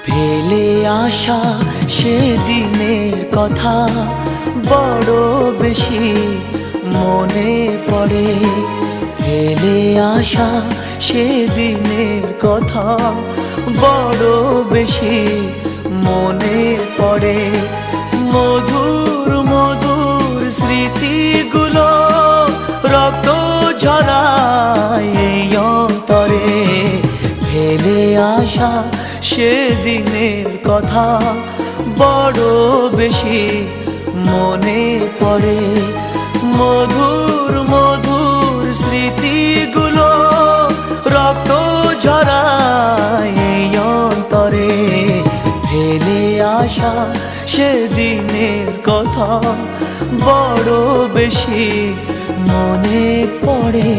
ফেলে আসা সেদিনের কথা বড় বেশি মনে পড়ে। ফেলে আসা সেদিনের কথা বড় বেশি মনে পড়ে। মধুর মধুর স্মৃতিগুলো রক্ত ঝরায় এই অন্তরে। ফেলে আসা সেদিনের কথা বড় বেশি মনে পড়ে। মধুর মধুর স্মৃতিগুলো রক্ত ঝরায় এই অন্তরে। ফেলে আসা সেদিনের কথা বড় বেশি মনে পড়ে।